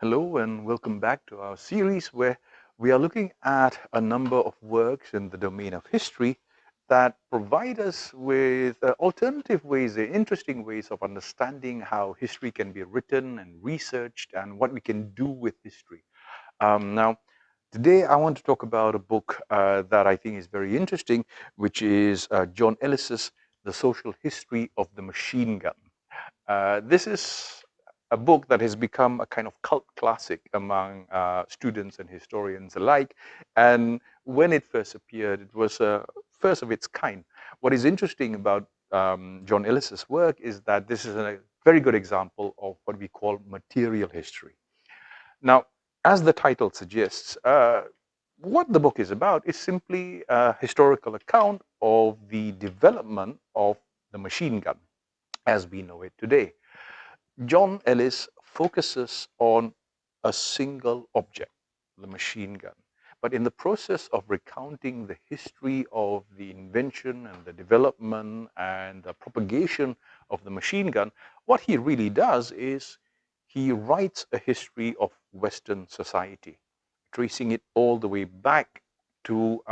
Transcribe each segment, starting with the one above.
Hello and welcome back to our series where we are looking at a number of works in the domain of history that provide us with alternative ways, interesting ways of understanding how history can be written and researched and what we can do with history. Now, today I want to talk about a book that I think is very interesting, which is John Ellis's The Social History of the Machine Gun. This is a book that has become a kind of cult classic among students and historians alike. And when it first appeared, it was first of its kind. What is interesting about John Ellis's work is that this is a very good example of what we call material history. Now, as the title suggests, what the book is about is simply a historical account of the development of the machine gun as we know it today. John Ellis focuses on a single object, the machine gun. But in the process of recounting the history of the invention and the development and the propagation of the machine gun, what he really does is he writes a history of Western society, tracing it all the way back to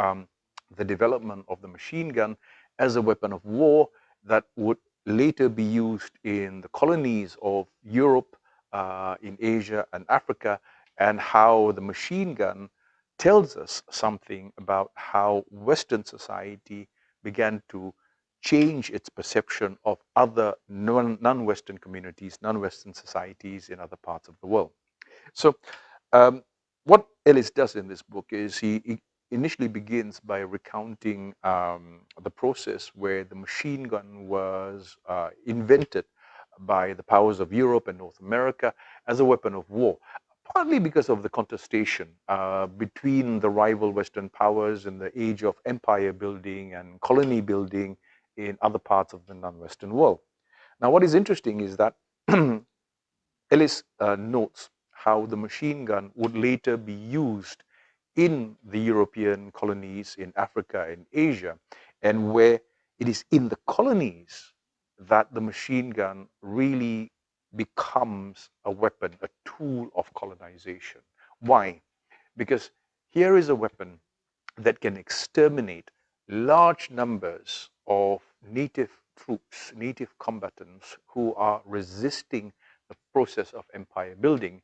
the development of the machine gun as a weapon of war that would later be used in the colonies of Europe, in Asia and Africa, and how the machine gun tells us something about how Western society began to change its perception of other non-Western communities, non-Western societies in other parts of the world. So um, what Ellis does in this book is he initially begins by recounting the process where the machine gun was invented by the powers of Europe and North America as a weapon of war, partly because of the contestation between the rival Western powers in the age of empire building and colony building in other parts of the non-Western world. Now, what is interesting is that Ellis notes how the machine gun would later be used in the European colonies in Africa and Asia, and where it is in the colonies that the machine gun really becomes a weapon, a tool of colonization. Why? Because here is a weapon that can exterminate large numbers of native troops, native combatants who are resisting the process of empire building.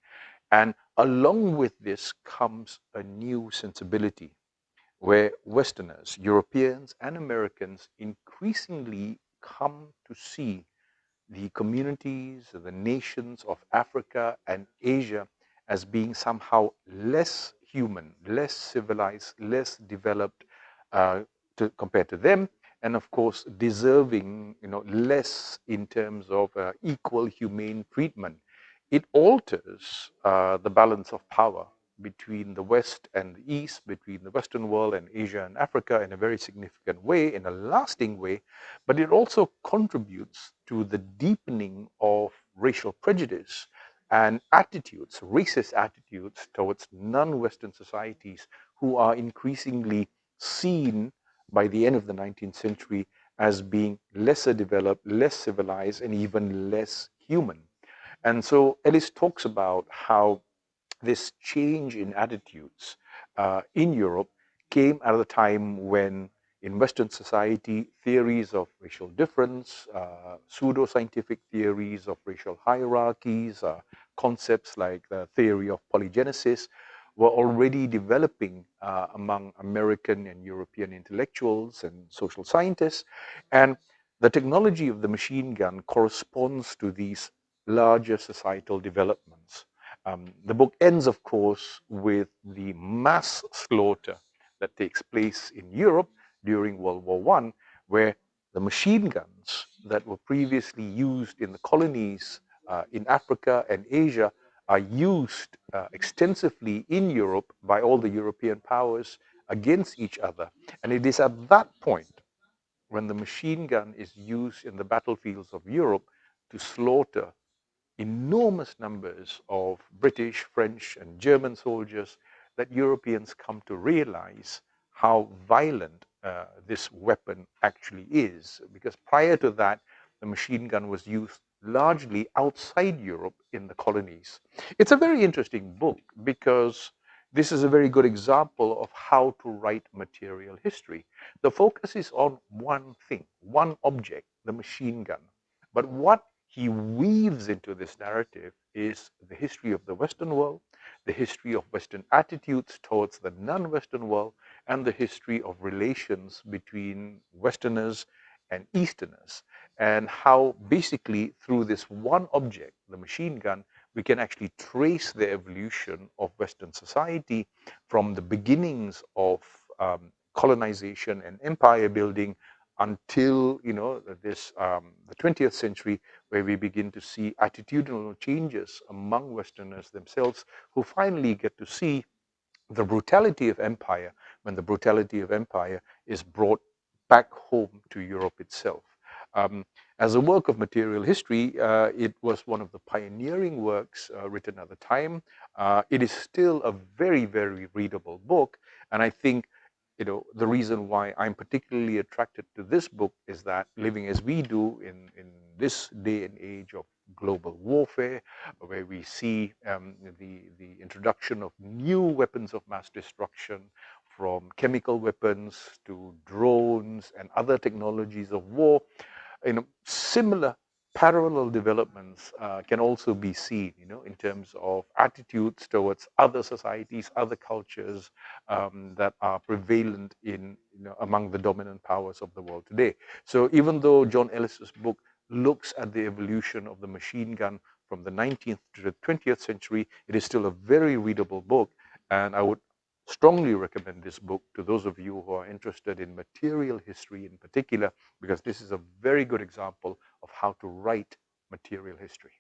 And along with this comes a new sensibility where Westerners, Europeans, and Americans increasingly come to see the communities, the nations of Africa and Asia as being somehow less human, less civilized, less developed compared to them, and of course deserving, less in terms of equal humane treatment. It alters the balance of power between the West and the East, between the Western world and Asia and Africa in a very significant way, in a lasting way, but it also contributes to the deepening of racial prejudice and attitudes, racist attitudes towards non-Western societies who are increasingly seen by the end of the 19th century as being lesser developed, less civilized, and even less human. And so Ellis talks about how this change in attitudes in Europe came at a time when, in Western society, theories of racial difference, pseudo-scientific theories of racial hierarchies, concepts like the theory of polygenesis were already developing among American and European intellectuals and social scientists. And the technology of the machine gun corresponds to these larger societal developments. The book ends, of course, with the mass slaughter that takes place in Europe during World War I, where the machine guns that were previously used in the colonies in Africa and Asia are used extensively in Europe by all the European powers against each other. And it is at that point when the machine gun is used in the battlefields of Europe to slaughter enormous numbers of British, French, and German soldiers that Europeans come to realize how violent this weapon actually is. Because prior to that, the machine gun was used largely outside Europe in the colonies. It's a very interesting book because this is a very good example of how to write material history. The focus is on one thing, one object, the machine gun. But what he weaves into this narrative is the history of the Western world, the history of Western attitudes towards the non Western world, and the history of relations between Westerners and Easterners, and how basically through this one object, the machine gun, we can actually trace the evolution of Western society from the beginnings of colonization and empire building until this the 20th century, where we begin to see attitudinal changes among Westerners themselves, who finally get to see the brutality of empire when the brutality of empire is brought back home to Europe itself. Um, as a work of material history, it was one of the pioneering works written at the time. It is still a very, very readable book, and I think the reason why I'm particularly attracted to this book is that living as we do in this day and age of global warfare, where we see the introduction of new weapons of mass destruction, from chemical weapons to drones and other technologies of war, similar parallel developments can also be seen, in terms of attitudes towards other societies, other cultures that are prevalent in, among the dominant powers of the world today. So even though John Ellis's book looks at the evolution of the machine gun from the 19th to the 20th century, it is still a very readable book, and I would strongly recommend this book to those of you who are interested in material history in particular, because this is a very good example of how to write material history.